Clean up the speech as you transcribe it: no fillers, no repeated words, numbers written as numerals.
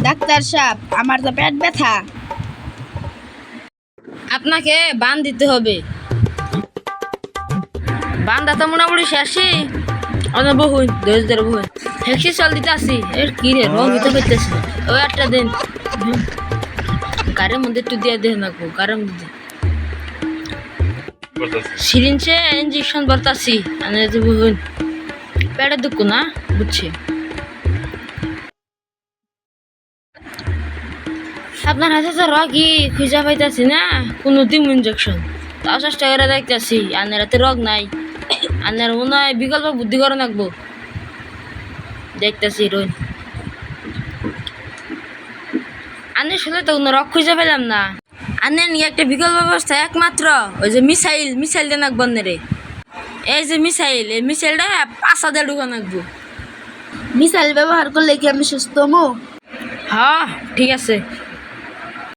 Doctor সাহেব, আমার তো পেট ব্যথা। আপনাকে বান দিতে হবে। বান্দা তো মোটামুটি শেষই। অনেক বহুন ধরে বহুন হেক্সি চল দিতে আসি। এর কি রে রং দিতে পারতেছি। ও একটা দিন গাড়ির মধ্যে একটু দিয়ে দেন নাকবো গাড়ির মধ্যে সিরিঞ্জে ইঞ্জেকশন বলতাছি। মানে যে বহুন পেটের দুঃখ না বুঝছি। আপনার হাতে তো রগই খুঁজা পাইতেছি না কোনো দিম ইঞ্জেকশন। তাও চেষ্টা করে দেখতেছি আনের হাতে রগ নাই। আনের মনে হয় বিকল্প বুদ্ধি করে রাখবো। দেখতেছি রোন আনের শুনে তো কোনো রগ খুঁজে পেলাম না। আনের নিয়ে একটা বিকল্প ব্যবস্থা একমাত্র ওই যে মিসাইল দিয়ে নাকবো রে। এই যে মিসাইল, এই মিসাইলটা 5,000 ঢুকা নাকবো। মিসাইল ব্যবহার করলে কি আমি সুস্থ হবো? হ্যাঁ ঠিক আছে।